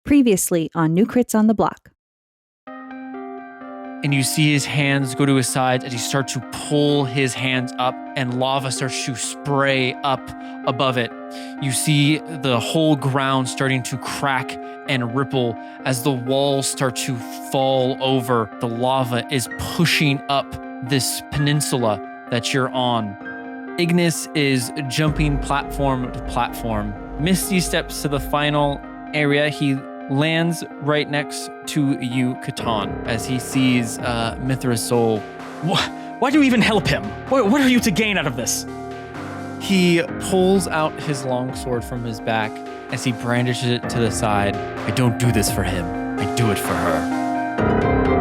Previously on New Crits on the Block. And you see his hands go to his sides as he starts to pull his hands up and lava starts to spray up above it. You see the whole ground starting to crack and ripple as the walls start to fall over. The lava is pushing up this peninsula that you're on. Ignis is jumping platform to platform. Misty steps to the final area. He lands right next to you, Catan, as he sees Mithra's soul. Why do you even help him? What are you to gain out of this? He pulls out his longsword from his back as he brandishes it to the side. I don't do this for him. I do it for her.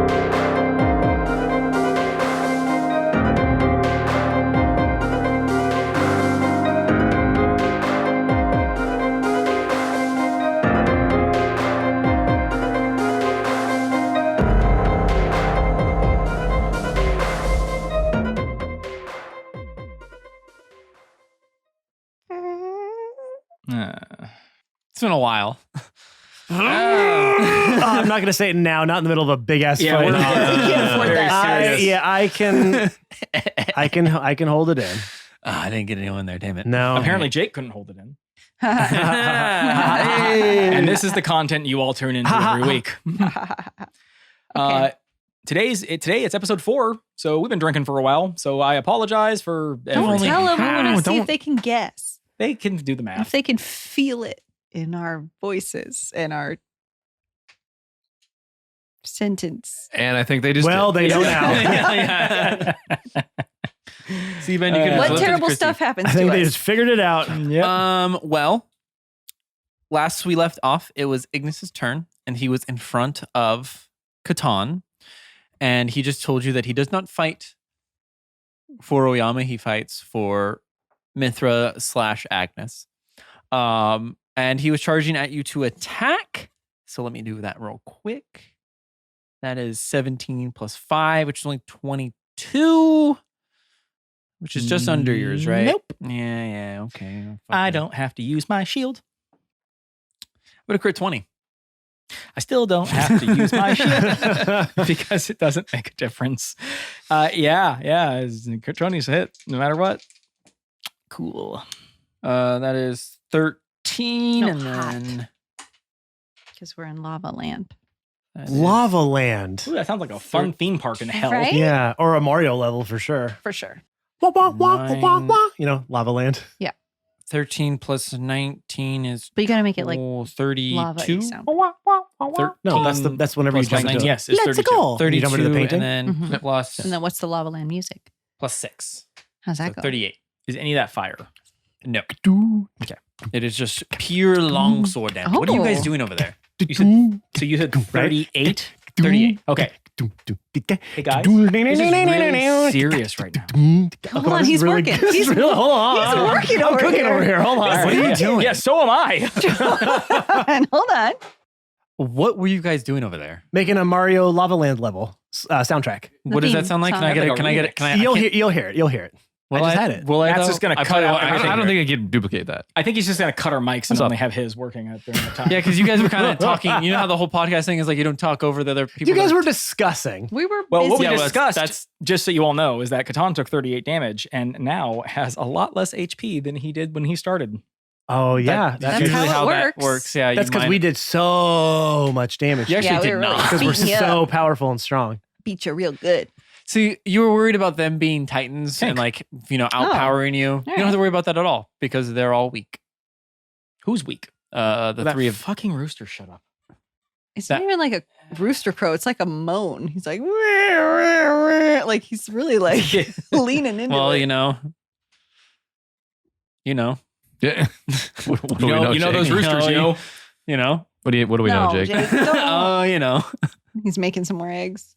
It's been a while. I'm not going to say it now, not in the middle of a big ass fight. We can't afford that. I can hold it in. I didn't get anyone there, damn it. No. Apparently Jake couldn't hold it in. And this is the content you all tune into every week. Okay. Today it's episode 4, so we've been drinking for a while. So I apologize for Don't tell them. I want to see Don't- if they can guess. They can do the math. If they can feel it in our voices and our sentence. And I think they just Well, they know now. Yeah. See, Ben, you can What flip it to terrible Kristy. stuff happens I think to they us? just figured it out. Yep. Well, last we left off, it was Ignis's turn, and he was in front of Catan, and he just told you that he does not fight for Oyama, he fights for Mithra / Agnes. And he was charging at you to attack. So let me do that real quick. That is 17 plus 5, which is only 22, which is just under yours, right? Nope. Yeah, okay. I don't have to use my shield. But a crit 20. I still don't have to use my shield because it doesn't make a difference. Crit 20's a hit no matter what. Cool. That is 13, No, and hot. then Because we're in lava land. that is- Lava Land. Ooh, that sounds like a fun theme park in hell. Right? Yeah, or a Mario level for sure. For sure. Wah, wah, wah, wah, wah, Nine. wah. You know, Lava Land. 13 plus 19 is But you got to make it like 32. lava sound. No, that's whenever you Plus jump 19, into it. yes, it's Let's 32. go. You 32, jump into the painting. and then Mhm. plus, And then what's the lava land music? plus 6. How's that So go? 38. Is any of that fire? No. It is just pure longsword damage. What are you guys Oh. doing over there? So you said 38? 38. Okay. Hey guys, this is really serious right now. Hold on, he's working. He's Hold on. he's working I'm over cooking here. over here. Hold on. What are you doing? Yeah, so am I. Hold on. What were you guys doing over there? Making a Mario Lava Land level soundtrack. What does that theme sound like? Can I song. get it? Like a Can I get it? Can I? You'll I hear. can't- You'll hear it. Will I just had it. Will I? Matt's though? just gonna I cut probably out won't. I everything. don't think I can duplicate that. I think he's just going to cut our mics and What's up? only have his working at during the time. Yeah, because you guys were kind of talking. You know how the whole podcast thing is like you don't talk over the other people. You guys that- were discussing. We were Well, busy. what we Yeah, well, discussed, that's- just so you all know, is that Catan took 38 damage and now has a lot less HP than he did when he started. Oh yeah, That's That's usually how it that works. works. Yeah, that's because we did so much damage. You actually Yeah, we did were really not. Because we're beating you so up. powerful and strong. Beat you real good. See, you were worried about them being titans Tank. and like outpowering you. You don't have to worry about that at all because they're all weak. Who's weak? The That three of fucking rooster, shut up. It's That- not even like a rooster crow. It's like a moan. He's like, like he's really like leaning into well, it. you know. Yeah. What do we know, you know Jake? those roosters, yo. You know. What do we know, No, Jake? Jake, don't. Oh, you know. He's making some more eggs.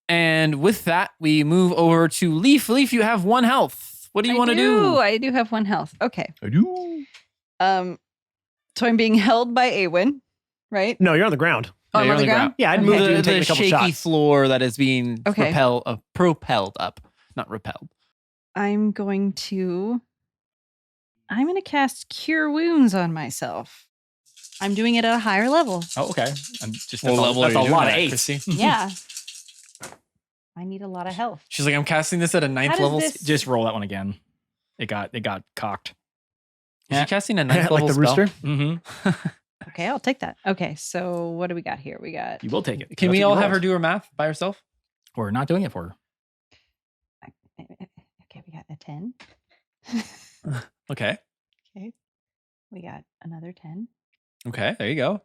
And with that, we move over to Leaf. Leaf, you have 1 health. What do you want to do? I do have 1 health. Okay. I do. So I'm being held by Awen, right? No, you're on the ground. Oh, I'm you're on the ground? Yeah, I'd Okay. move you The, and take the a couple shaky shots. floor that is being Okay. propelled up, not repelled. I'm going to cast Cure Wounds on myself. I'm doing it at a higher level. Oh, okay. I'm just What level that's are a you doing lot of that, 8s. Kristy? Yeah. I need a lot of health. She's like, I'm casting this at a 9th does level. this- Just roll that one again. It got cocked. Is she casting a 9th like level the spell? rooster. Mm-hmm. Okay, I'll take that. Okay, so what do we got here? We got You will take it. Can That's we what all you have her rolled. do her math by herself? We're not doing it for her. okay, we got a 10. Okay. Okay. We got another 10. Okay. There you go.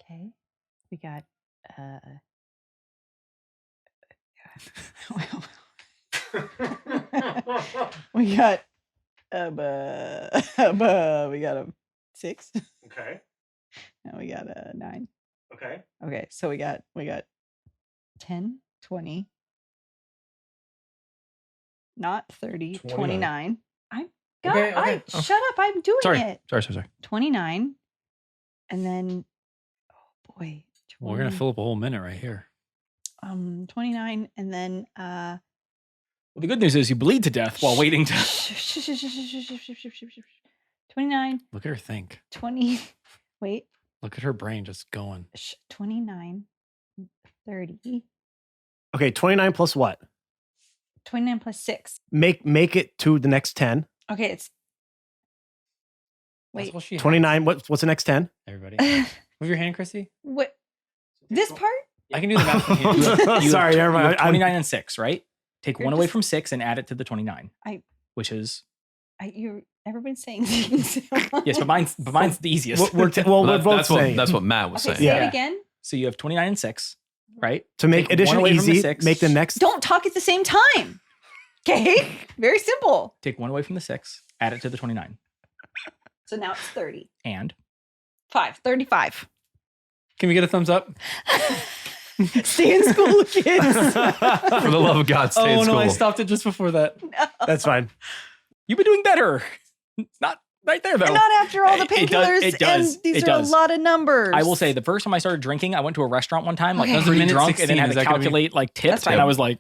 Okay. We got we got we got a 6. Okay. And we got a 9. Okay. Okay, so we got 10, 20, not 30, 29. I'm Okay. Oh. shut up, I'm doing Sorry. it. Sorry. 29. And then oh boy. We're gonna fill up a whole minute right here. 29 and then Well, the good news is you bleed to death while waiting to. 29, Look at her think. 20. Wait. Look at her brain just going. 29, 30. Okay, 29 plus what? 29 plus 6. Make it to the next 10. Okay, it's That's wait. what she has. 29. What's the next 10? Everybody, move your hand, Kristy. What? This part? I can do the math. with you. You Sorry, have, never you have mind. 29 and 6, right? Take You're one away just- from 6 and add it to the 29. I- Which is Everyone's saying things. yes, but mine's the easiest. We're Well, both that's what saying that's what Matt was Okay, saying. say Yeah. it again. So you have 29 and 6, right? to make take one addition away from the easy. 6. Make the next. Don't talk at the same time. Okay? Very simple. Take one away from the 6, add it to the 29, So now it's 30. and 35. Can we get a thumbs up? Stay in school, kids. For the love of God, stay in Oh no, school. I stopped it just before that. That's fine. you've been doing better. Not right there though. And not after all the It does- painkillers. it does, And these it are does. a lot of numbers. I will say the first time I started drinking, I went to a restaurant one time, like Okay. pretty Minute drunk, and then 16, had is to that gonna be- calculate like tips, That's fine. and I was like,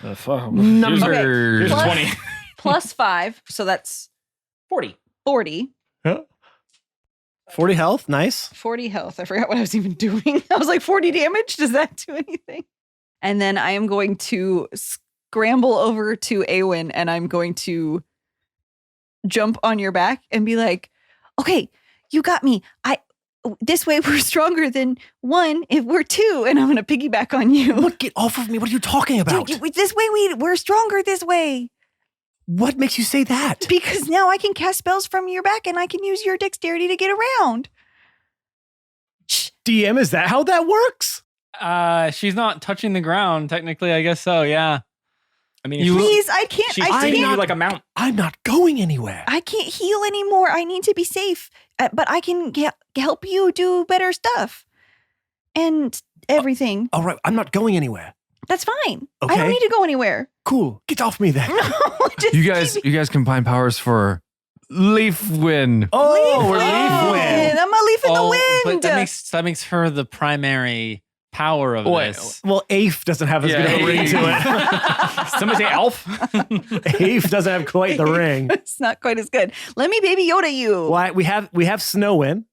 the fuck? Numbers. Here's Plus- 20. plus 5. So that's 40. 40. 40 health. Nice. 40 health. I forgot what I was even doing. I was like, 40 damage? Does that do anything? And then I am going to scramble over to Awen and I'm going to jump on your back and be like, okay, you got me. This way we're stronger than 1 if we're 2. And I'm going to piggyback on you. What? Get off of me. What are you talking about? Dude, this way we're stronger this way. What makes you say that? Because now I can cast spells from your back and I can use your dexterity to get around. DM, is that how that works? She's not touching the ground. Technically, I guess so. Yeah. I mean, You- Please, I can't. she's I treating you can't. like a mount. I'm not going anywhere. I can't heal anymore. I need to be safe. But I can help you do better stuff and everything. All right, I'm not going anywhere. That's fine. I Okay. don't need to go anywhere. Cool. Get off me then. Just You guys combine powers for Leaf Win. Oh, we're wind. leaf wind. I'm a leaf in the But wind. that makes her the primary power of this. Well, Afe doesn't have as good of a ring to it. Somebody say elf. Afe doesn't have quite the ring. It's not quite as good. Let me baby Yoda you. Well, we have Snowwind.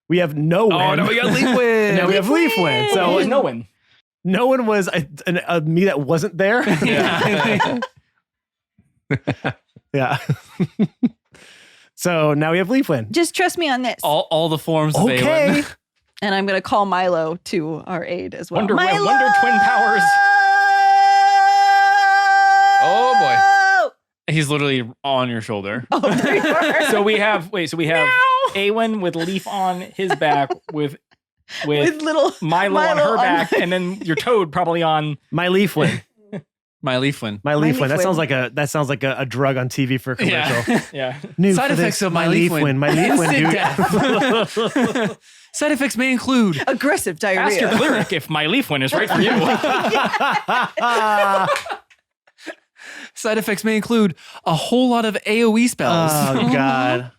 We have No Wind. Oh, no, we got Leaf Win. And now we have Leaf Wind. So So there's no win. no one was a me that wasn't there. Yeah. Yeah. So now we have Leaf Wind. Just trust me on this. all the forms of Okay. Awen. And I'm going to call Milo to our aid as well. Wonder Milo! twin powers. Oh, boy. He's literally on your shoulder. Oh, there you are. So we have Awen with Leaf on his back with With little Milo on her back, and then your Toad probably on. My Leaf Wind. My Leafwin. My Leaf Leaf Wind. That sounds Wind. like a drug on TV for a commercial. Yeah. New Side for effects this, of my Leaf Wind. My Leaf Wind. Instant dude. death. Side effects may include aggressive Ask your diarrhea. cleric if my Leaf Win is right for you. side effects may include a whole lot of AoE spells. Oh God.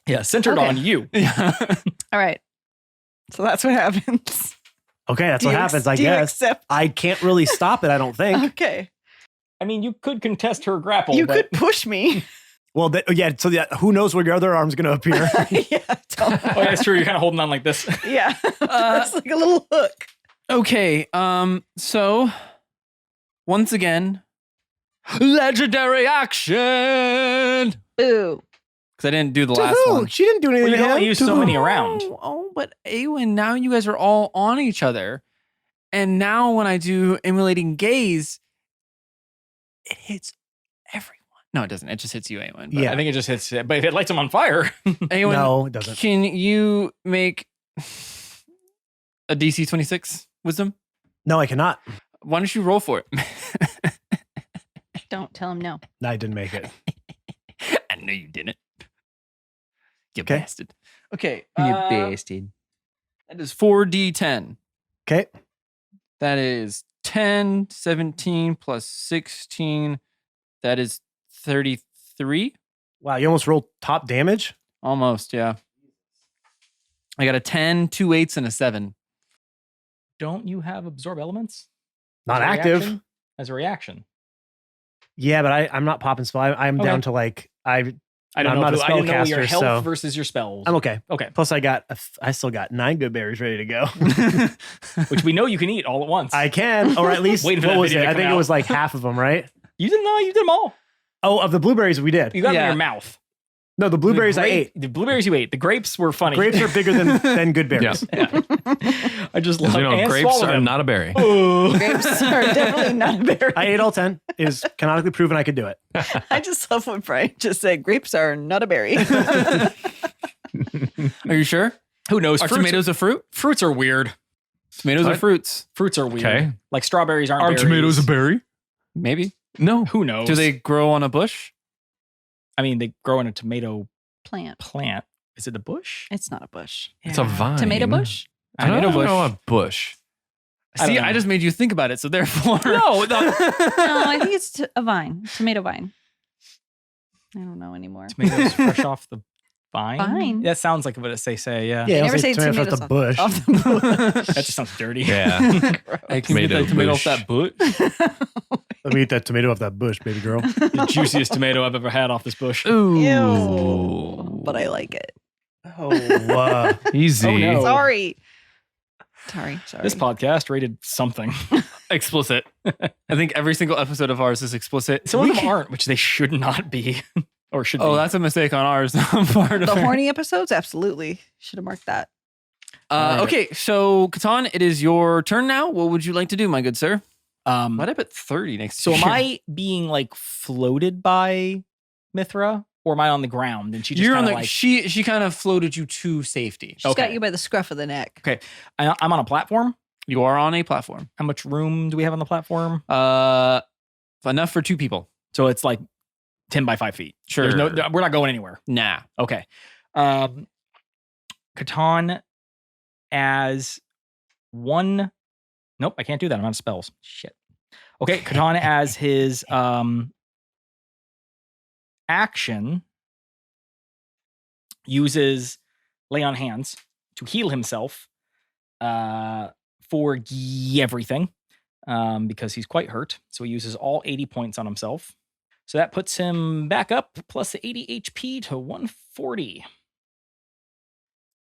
Yeah, centered Okay. on you. All right. So that's what happens. Okay, that's Do what you happens. ex- I do you guess accept? I can't really stop it. I don't think. Okay. I mean, you could contest her grapple. You but could push me. Well, so who knows where your other arm's going to appear? Yeah, tell me. Oh, yeah, it's true. You're kind of holding on like this. Yeah. It's like a little hook. Okay, so once again, legendary action. Boo. Because I didn't do the To last who? one. She didn't do anything Well, you to can only him. use To so who? many around. But Awen, now you guys are all on each other. And now when I do emulating gaze, it hits everyone. No, it doesn't. It just hits you, Awen. Yeah. I think it just hits it. But if it lights him on fire. Awen, No, it doesn't. can you make a DC 26 wisdom? No, I cannot. Why don't you roll for it? Don't tell him no. No, I didn't make it. I know you didn't. You Okay. bastard. Okay. bastard. That is 4d10. Okay. That is 10, 17 plus 16. That is 33. Wow, you almost rolled top damage? Almost, yeah. I got a 10, 2 8s, and a 7. Don't you have absorb elements? Not As a active. reaction? As a reaction. Yeah, but I'm not popping spell. I'm Okay. down to like I don't I'm know. not a I didn't know your spellcaster, health so- versus your spells. I'm okay. Okay. Plus, I still got 9 good berries ready to go. Which we know you can eat all at once. I can, or at least Waiting for what that was video it? to I come think it out. was like half of them, right? You didn't know. You did them all. Oh, of the blueberries we did. You got them in Yeah. your mouth. No, the blueberries The I grape- ate. The blueberries you ate. The grapes were funny. Grapes are bigger than good berries. I just Because love and grapes swallow are them. not a berry. Oh. Grapes are definitely not a berry. I ate all 10. It is canonically proven I could do it. I just love when Brian just said grapes are not a berry. Are you sure? Who knows? Are Fruits, tomatoes a fruit? fruits are weird. Tomatoes are What? fruits. Fruits are weird. Okay. Like strawberries aren't Are berries. tomatoes a berry? Maybe. No. Who knows? Do they grow on a bush? I mean, they grow in a tomato Plant. plant. Is it a bush? It's not a bush. It's a vine. Tomato bush? I don't Tomato bush. know a bush. I don't See, know. I just made you think about it, so therefore. No, No, I think it's a vine. Tomato vine. I don't know anymore. tomatoes fresh off the vine. Vine. That sounds like what they say. Yeah. Yeah, They I never was say like tomatoes tomatoes off the bush. Off the bush. That just sounds dirty. Yeah. Hey, can you get that tomato off bush. that bush? Let me eat that tomato off that bush, baby girl. The juiciest tomato I've ever had off this bush. Ew. But I like it. Oh, Easy. Oh, no. Sorry. Sorry. This podcast rated something. Explicit. I think every single episode of ours is explicit. Some of them aren't, which they should not be. Or should Oh, be. that's a mistake on ours. I'm part of The it. horny episodes? Absolutely. Should have marked that. Okay, so Catan, it is your turn now. What would you like to do, my good sir? Um, Why'd I put 30 next so to am you? I being like floated by Mithra? Or am I on the ground? And she just You're on kind the. of like, She kind of floated you to safety. She's got Okay. you by the scruff of the neck. Okay. I'm on a platform. You are on a platform. How much room do we have on the platform? Enough for 2 people. So it's like 10 by 5 feet. Sure. There's no, we're not going anywhere. Nah. Okay. Catan as one. Nope, I can't do that. I'm out of spells. Shit. Okay, Catan as his action uses lay on hands to heal himself for everything because he's quite hurt. So he uses all 80 points on himself. So that puts him back up plus 80 HP to 140,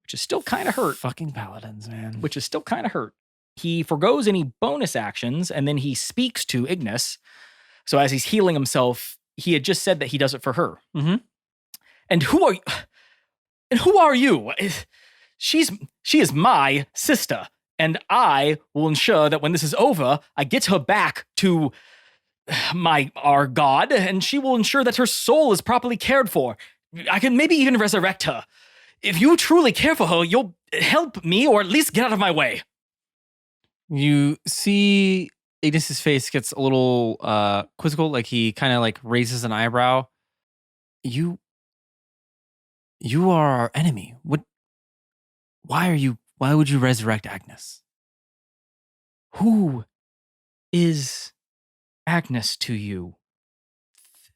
which is still kind of hurt. Fucking paladins, man. Which is still kind of hurt. He forgoes any bonus actions and then he speaks to Ignis. So as he's healing himself, he had just said that he does it for her. Mhm. And who are you? And who are you? She is my sister, and I will ensure that when this is over, I get her back to our god, and she will ensure that her soul is properly cared for. I can maybe even resurrect her. If you truly care for her, you'll help me, or at least get out of my way. You see Ignis's face gets a little quizzical, like he kind of like raises an eyebrow. You are our enemy. Why would you resurrect Agnes? Who is Agnes to you?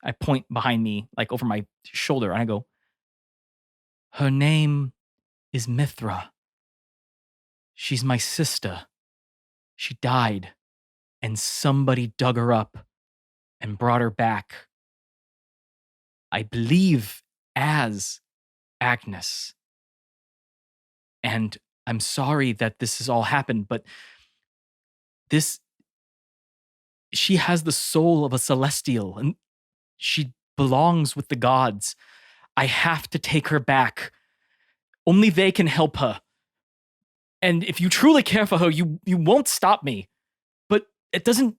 I point behind me, like over my shoulder, and I go, her name is Mithra. She's my sister. She died, and somebody dug her up and brought her back I believe, as Agnes. And I'm sorry that this has all happened, but she has the soul of a celestial, and she belongs with the gods. I have to take her back. Only they can help her. And if you truly care for her, you won't stop me. But it doesn't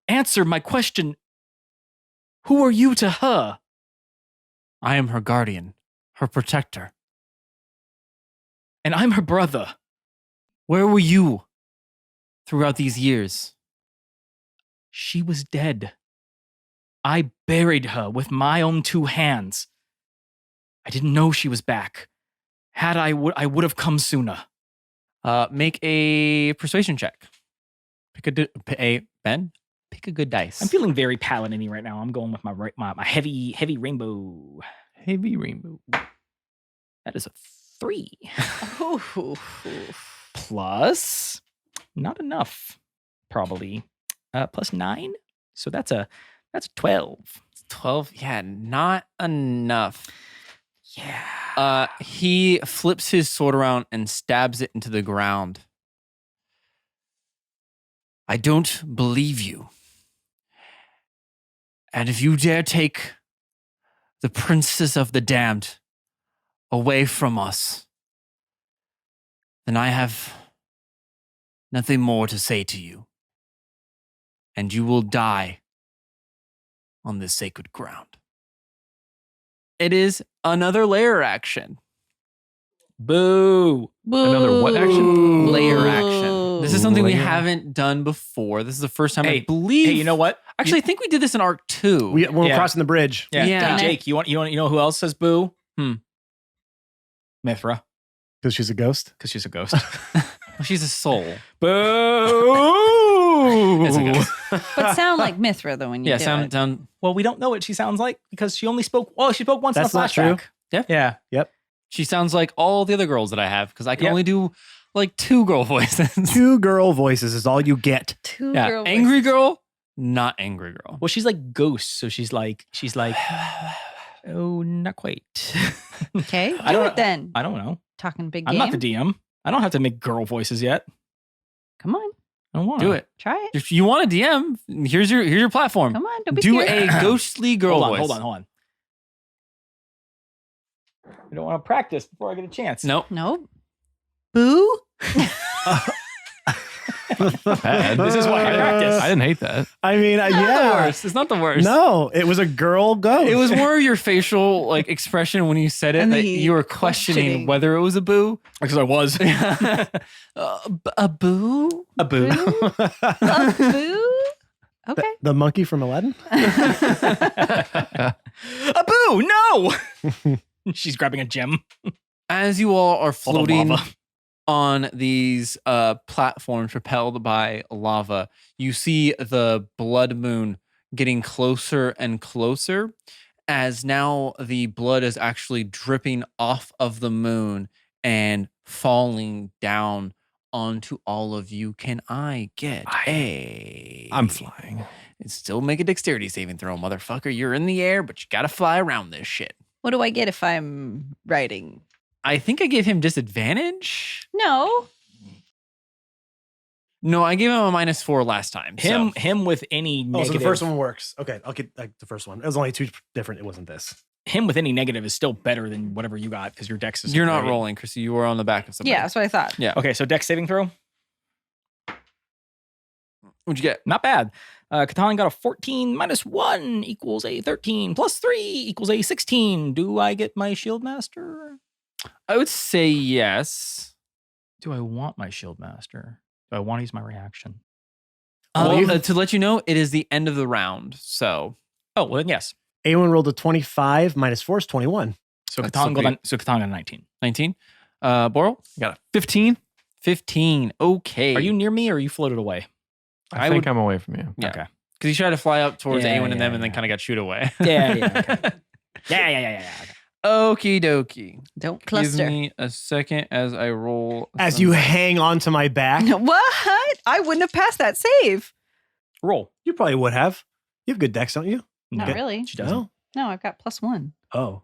answer my question. Who are you to her? I am her guardian, her protector. And I'm her brother. Where were you throughout these years? She was dead. I buried her with my own 2 hands. I didn't know she was back. Had I would have come sooner. Make a persuasion check. Pick a good dice. I'm feeling very paladin-y right now. I'm going with my heavy rainbow. Heavy rainbow. That is a 3. Ooh. Plus, not enough, probably. Plus 9. So that's a 12. 12. Yeah, not enough. Yeah. He flips his sword around and stabs it into the ground. I don't believe you. And if you dare take the princess of the damned away from us, then I have nothing more to say to you. And you will die on this sacred ground. It is another layer action. Boo. Another what action? Layer action. This is something we Layer. haven't done before. This is the first time Hey, I believe. Hey, you know what? Actually, I think we did this in Arc 2. When we're Yeah. crossing the bridge. Yeah. Yeah. Hey, Jake, you know who else says boo? Hmm. Mithra, Because she's a ghost. because she's a ghost. Well, she's a soul. Boo. It's a ghost. But sound like Mithra though when you Yeah, do it. sound. Well, we don't know what she sounds like because she only spoke. Oh, she spoke once That's in a not true. flashback. Yeah. Yeah. She sounds like all the other girls that I have because I can Yep. only do like 2 girl voices. 2 girl voices is all you get. Two Yeah, girl angry voices. girl, not angry girl. Well, she's like ghost, so she's like, oh, not quite. Okay, I do don't- it then. I don't know. Talking big I'm game. not the DM. I don't have to make girl voices yet. Come on, I don't want Do it. try it. If you want a DM, here's your platform. Come on, don't be Do scared. a ghostly girl voice. Hold on. I don't want to practice before I get a chance. Nope. Nope. Boo. Bad. This is why I practice. I didn't hate that. I mean, Not the yeah. worst. It's not the worst. No, it was a girl ghost. It was more of your facial like expression when you said it And that the you were questioning questioning. whether it was a boo. Because I was. A boo? A boo. A boo. Okay. the monkey from Aladdin. A boo! No! She's grabbing a gem. As you all are Full of floating lava. on these platforms propelled by lava, you see the blood moon getting closer and closer as now the blood is actually dripping off of the moon and falling down onto all of you. Can I get I'm flying. Still make a dexterity saving throw, motherfucker. You're in the air, but you gotta fly around this shit. What do I get if I'm riding? I think I gave him disadvantage. No. No, I gave him a -4 last time. so- Him with any Oh, negative. so the first one works. Okay, I'll get the first one. It was only 2 different. It wasn't this. Him with any negative is still better than whatever you got because your dex is. You're not great. rolling, Kristy. You were on the back of somebody. Yeah, that's what I thought. Yeah. Okay, so dex saving throw. What'd you get? Not bad. Catan got a 14 -1 equals a 13 plus 3 equals a 16. Do I get my shield master? I would say yes. Do I want my shield master? Do I want to use my reaction? Well, to let you know, it is the end of the round. So Oh, well, then yes. A1 rolled a 25, -4 is 21. So That's Catan got okay. Catan got a 19. 19. Boral? Got a 15. 15. Okay. Are you near me or are you floated away? I I think would- I'm away from you. Yeah. Okay. Because he tried to fly up towards Yeah, Awen and them and then yeah. kind of got shooed away. Yeah. Okay. Yeah. Okay. Okie dokie. Don't Give cluster. me a second as I roll. As you hang onto my back, What? I wouldn't have passed that save. Roll. you probably would have. You have good decks, don't you? Not No, really. She doesn't. No. No, I've got +1. Oh.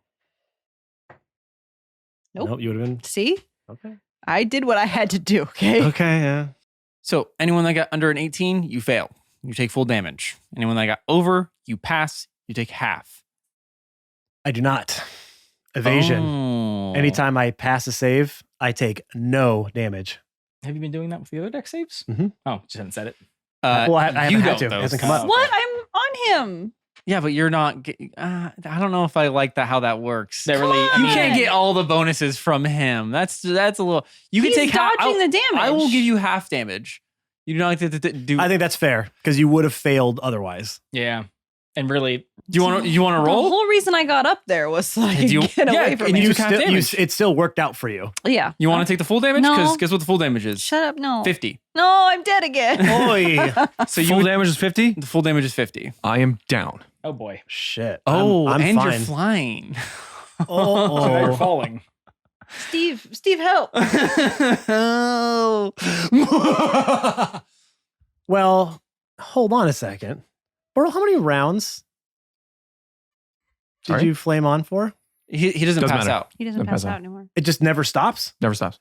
Nope. You would have been. See? Okay. I did what I had to do, okay? Okay, yeah. So anyone that got under an 18, you fail. You take full damage. Anyone that got over, you pass. You take half. I do not. Evasion. Oh. Anytime I pass a save, I take no damage. Have you been doing that with the other deck saves? Mhm. Oh, just haven't said it. Well, I haven't you had don't, to. It though. hasn't come up. What? I'm on him. Yeah, but you're not. I don't know if I like that. How that works. That really. I You mean, can't get all the bonuses from him. That's a little. You He's can take half. dodging the damage. I will give you half damage. You do not like to do. I think that's fair because you would have failed otherwise. Yeah, and really, Do you want to? You want to The roll? whole reason I got up there was so I could Do you- get yeah, away from and it. you You took half still, damage. it still worked out for you. Yeah. You want to take the full damage? No. Because guess what the full damage is? Shut up. No. 50. No, I'm dead again. Oi. So you Full would, damage is 50? the full damage is 50. I am down. oh boy, Shit. Oh, I'm and fine. you're flying. Oh, so now you're oh. falling. Steve, help. Well, hold on a second. Burl, how many rounds did Sorry? you flame on for? he doesn't Doesn't pass matter. out. He doesn't Don't pass pass out. out anymore. It just never stops? Never stops.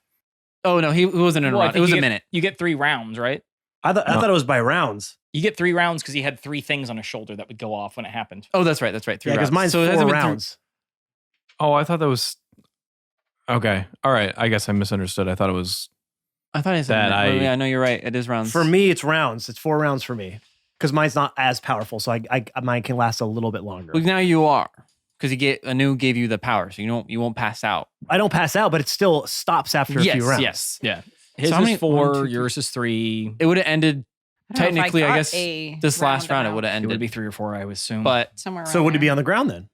Oh no, he wasn't in a Well, I round. It think was you a get- minute. You get 3 rounds, right? I No. thought it was by rounds. You get 3 rounds because he had 3 things on his shoulder that would go off when it happened. Oh, that's right. That's right. 3 Yeah, because rounds. mine's So it 4 hasn't been rounds. Oh, I thought that was. Okay. All right. I guess I misunderstood. I thought it was. I thought I said That minute. I- Yeah, I know you're right. It is rounds. For me, it's rounds. It's 4 rounds for me. Because mine's not as powerful, so I mine can last a little bit longer. Well, now you are, because Anu gave you the power, so you won't pass out. I don't pass out, but it still stops after a few rounds. Yes. Yeah. His So how is many- 4, 1, 2, 3. yours is 3. It would have ended I don't know if technically. I got guess a this last round it roundabout. would have It would ended. be 3 or 4, I would assume. But Somewhere So around would it be there. on the ground then?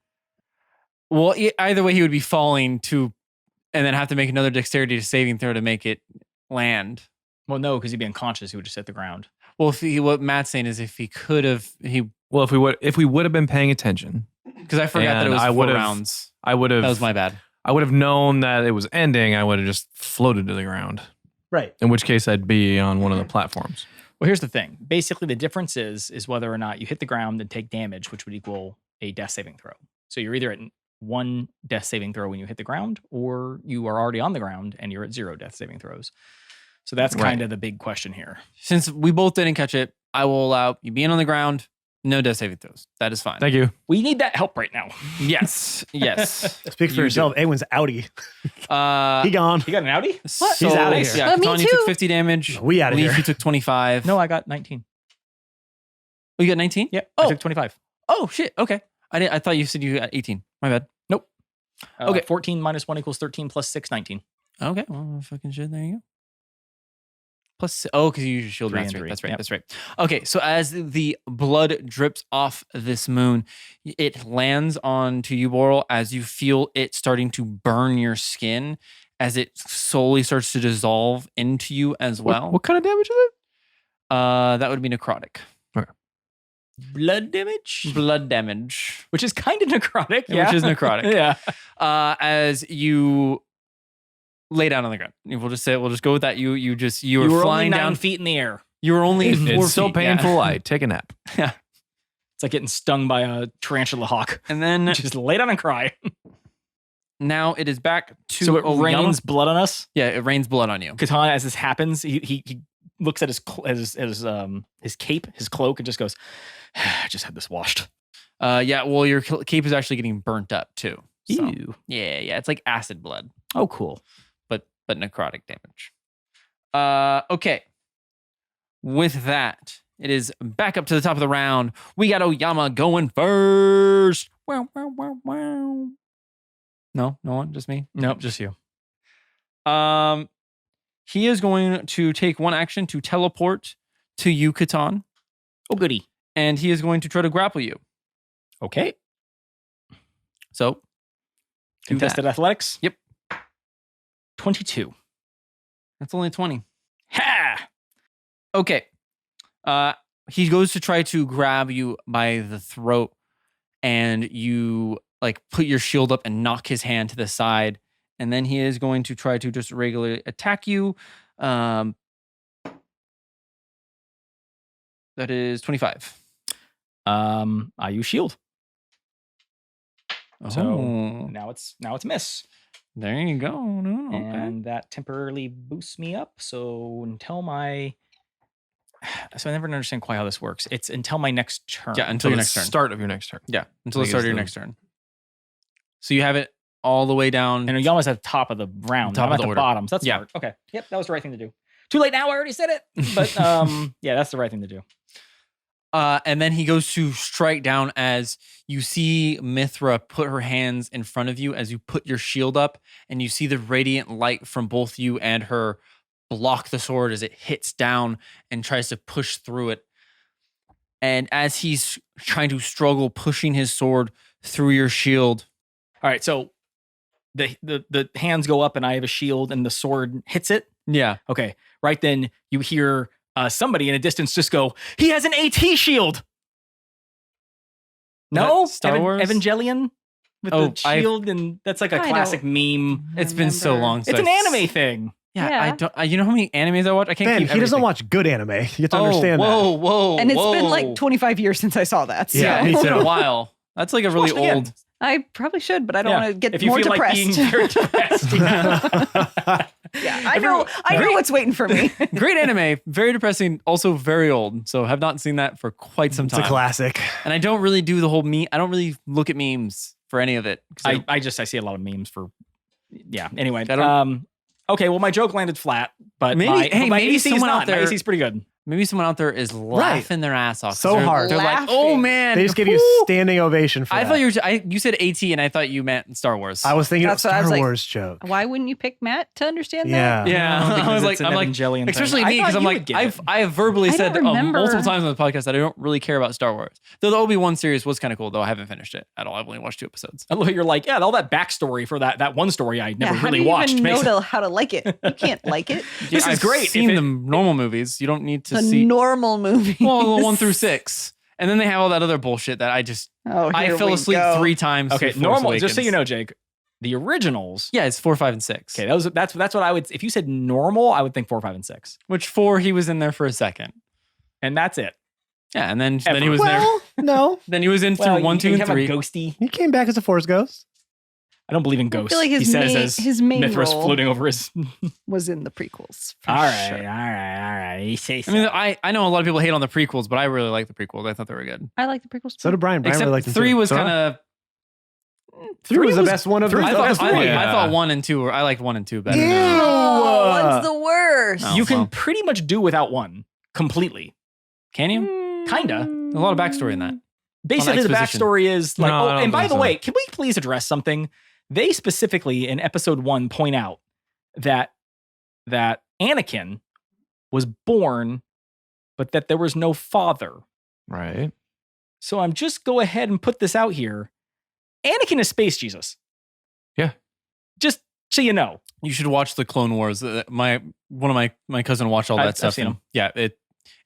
well, either way, he would be falling to, and then have to make another dexterity saving throw to make it land. well, no, because he'd be unconscious. He would just hit the ground. Well, what Matt's saying is if he could have, Well, if we would have been paying attention, because I forgot that it And was I 4 would've- rounds. I would have. That was my bad. I would have known that it was ending. I would have just floated to the ground. Right. In which case, I'd be on one of the platforms. Well, here's the thing. Basically, the difference is whether or not you hit the ground and take damage, which would equal a death saving throw. So you're either at 1 death saving throw when you hit the ground, or you are already on the ground and you're at 0 death saving throws. So that's kind Right. of the big question here. Since we both didn't catch it, I will allow you being on the ground. No death saving throws. That is fine. Thank you. We need that help right now. Yes. Yes. Speak for You yourself. Awen's outie. He gone. You got an Outie? So, He's outta here. Yeah, But me Catan, you took too. 50 damage. We out of Leaf, here. you took 25. No, I got 19. Oh, you got 19? Yep. Oh. I took 25. Oh, shit. Okay. I thought you said you got 18. My bad. Okay. 14 minus 1 equals 13 plus 6, 19. Okay. Well, fucking shit. There you go. Plus, because you use your shield 3 and mastery. 3. That's right. Yep. That's right. Okay. So as the blood drips off this moon, it lands onto you, Boral, as you feel it starting to burn your skin as it slowly starts to dissolve into you as well. What kind of damage is it? That would be necrotic. Blood damage? Blood damage. Which is kind of necrotic. Yeah. Which is necrotic. Yeah. As you lay down on the ground. We'll just go with that. You were You were flying only 9 down. feet in the air. You were only 4 It's so feet, yeah. painful. I take a nap. It's like getting stung by a tarantula hawk. And then Just lay down and cry. now it is back to So it Oyama. rains blood on us. Yeah, it rains blood on you. Katana, as this happens, he looks at his cape, his cloak, and just goes, I just had this washed. Yeah, well, your cape is actually getting burnt up too. So, Ew. yeah, it's like acid blood, Oh, cool. but necrotic damage. Okay. With that, it is back up to the top of the round. We got Oyama going first. Wow, wow, wow, wow. No one, just me. Nope, just you. He is going to take one action to teleport to you, Catan, Oh, goody. and he is going to try to grapple you. Okay. So, do Contested that. athletics? Yep. 22. That's only 20. Ha! Okay. He goes to try to grab you by the throat, and you like put your shield up and knock his hand to the side, and then he is going to try to just regularly attack you. That is 25. I use shield. So Oh. now it's miss. There you go. No, okay. And that temporarily boosts me up. So until my so I never understand quite how this works. It's until my next turn. Yeah, until your next turn. Start of your next turn. Yeah, until the I start of guess your the- next turn. So you have it all the way down. And you're almost at the top of the round. Top I'm of at the the order. bottom. So that's Yeah. smart. Okay. Yep, that was the right thing to do. Too late now. I already said it. But yeah, that's the right thing to do. And then he goes to strike down as you see Mithra put her hands in front of you as you put your shield up, and you see the radiant light from both you and her block the sword as it hits down and tries to push through it. And as he's trying to struggle pushing his sword through your shield, All right. So the hands go up and I have a shield and the sword hits it. yeah, Okay. Right then you hear somebody in a distance just go, he has an AT shield. No? that Star Wars? Evangelion? With Oh, the shield, and that's like a I classic meme. it's been so Remember. long. It's since an anime thing. Yeah, Yeah. I don't. You know how many animes I watch? I can't Ben, keep he doesn't everything. watch good anime. You have to Oh, understand whoa, whoa, And it's been whoa. like 25 years since I saw that. So. Yeah, me it's too. been a while. That's like a really Watch it again. old. I probably should, but I don't Yeah. want to get If you more feel depressed. like being very depressed. that. yeah, I know what's waiting for me. Great anime, very depressing, also very old. So have not seen that for quite some It's time. a classic. And I don't really do the whole meme. I don't really look at memes for any of it. 'Cause I see a lot of memes for anyway. I don't- Okay, well my joke landed flat, but Maybe- my, hey, but my maybe AC is someone out not. My there- AC is pretty good. maybe someone out there is laughing their ass off. 'cause So hard. They're like, Laughing. oh man. They just give you whoo." a standing ovation for I that. thought you said AT and I thought you meant Star Wars. I was thinking of That's what I Star was like- Wars joke. Why wouldn't you pick Matt to understand Yeah. that? yeah. I was like, It's an I'm like, Evangelion thing. especially I me thought because I'm you like, would get I have verbally I said don't remember. multiple times on the podcast that I don't really care about Star Wars. Though the Obi-Wan series was kind of cool, though I haven't finished it at all. I've only watched 2 episodes. I love how you're like, yeah, all that backstory for that one story I never Yeah, how really do you watched. even makes- know how to like it? You can't like it. This is I've great. If Seen it- the normal movies. You don't need to The see normal movie. well, the 1 through 6, and then they have all that other bullshit that Oh, I here fell we asleep go. 3 times. Okay, through Force normal. Just so Awakens. you know, Jake, the originals. Yeah, it's 4, 5, and 6. Okay, that's what I would. If you said normal, I would think 4, 5, and 6, Which 4 he was in there for a second. and that's it. Yeah, and then Ever. he was there. Well, no. Then he was in through 1, 2, you and have a 3. ghosty. He came back as a Force Ghost. I don't believe in I ghosts. feel like he says his main Mithras role floating over his. was in the prequels. For all right, sure. all right. You say so. I mean, I know a lot of people hate on the prequels, but I really like the prequels. I thought they were good. I like the prequels. So did Brian. Brian Except really liked him 3 too. was So- kind of. 3 was the best one of the three I was the best thought, one. I thought 1 and 2 were. I liked 1 and 2 better. Ew. Oh, one's the worst. Oh, you can well. pretty much do without one completely. Can you? Kinda. There's a lot of backstory in that. Basically, the exposition. backstory is like. No, I Oh, don't and by think the so. way, can we please address something? They specifically in episode 1 point out that Anakin was born, but that there was no father. Right. So I'm just go ahead and put this out here. Anakin is space Jesus. Yeah. Just so you know. You should watch the Clone Wars. One of my cousin watched all that I've stuff. seen and them. yeah, it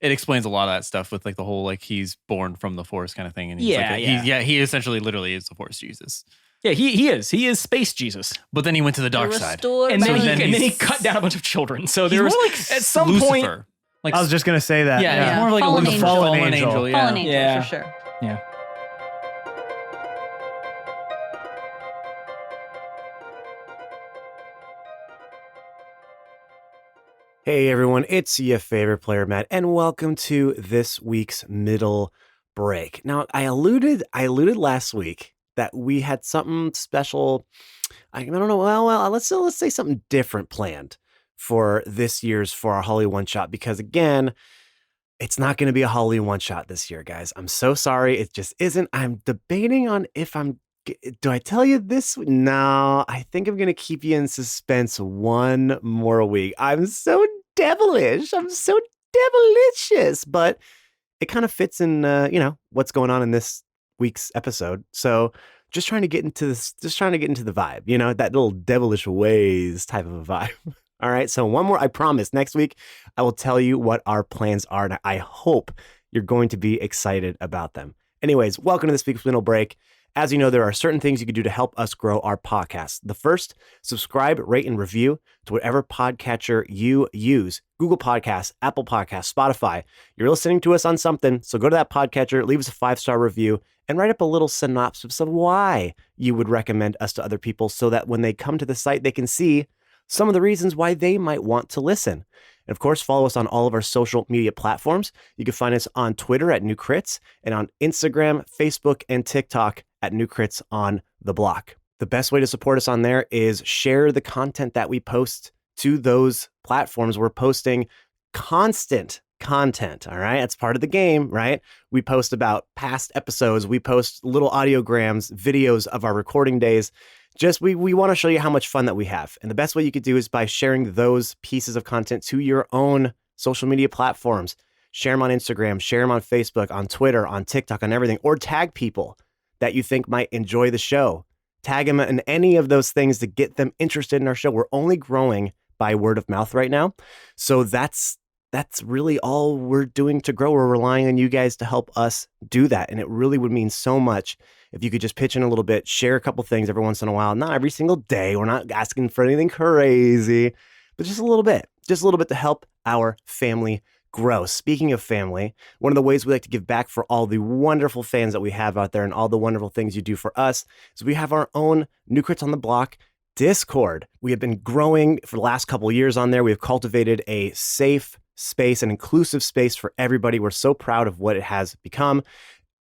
explains a lot of that stuff with like the whole like he's born from the Force kind of thing. And he's Yeah, like yeah. he essentially literally is the Force Jesus. Yeah, he is space Jesus. But then he went to the dark side. And then, So he, then and then he he's- cut down a bunch of children. So He's there was more like at some point. Lucifer. Like I was just gonna say that. yeah, he's more of like Fallen a angel. fallen angel. Yeah. Fallen angel Yeah. for sure. Hey everyone, it's your favorite player, Matt, and welcome to this week's middle break. Now, I alluded last week that we had something special. I don't know. Well, let's say something different planned for this year's for our Holly one shot because again, it's not going to be a Holly one shot this year, guys. I'm so sorry. It just isn't. I'm debating on if do I tell you this? No, I think I'm going to keep you in suspense one more week. I'm so devilish. I'm so devilicious, but it kind of fits in, what's going on in this week's episode. So just trying to get into the vibe, that little devilish ways type of a vibe. All right. So one more, I promise next week, I will tell you what our plans are. And I hope you're going to be excited about them. Anyways, welcome to this week's middle break. As you know, there are certain things you can do to help us grow our podcast. The first, subscribe, rate, and review to whatever podcatcher you use. Google Podcasts, Apple Podcasts, Spotify. You're listening to us on something, so go to that podcatcher, leave us a 5-star review, and write up a little synopsis of why you would recommend us to other people so that when they come to the site, they can see some of the reasons why they might want to listen. And of course, follow us on all of our social media platforms. You can find us on Twitter at New Crits and on Instagram, Facebook, and TikTok at New Crits on the Block. The best way to support us on there is share the content that we post to those platforms. We're posting constant content, all right? That's part of the game, right? We post about past episodes. We post little audiograms, videos of our recording days. Just we want to show you how much fun that we have. And the best way you could do is by sharing those pieces of content to your own social media platforms. Share them on Instagram, share them on Facebook, on Twitter, on TikTok, on everything, or tag people that you think might enjoy the show. Tag them in any of those things to get them interested in our show. We're only growing by word of mouth right now. So that's really all we're doing to grow. We're relying on you guys to help us do that. And it really would mean so much if you could just pitch in a little bit, share a couple things every once in a while, not every single day. We're not asking for anything crazy, but just a little bit to help our family grow. Speaking of family, one of the ways we like to give back for all the wonderful fans that we have out there and all the wonderful things you do for us is we have our own New Crits on the Block Discord. We have been growing for the last couple of years on there. We have cultivated a safe space, an inclusive space for everybody. We're so proud of what it has become.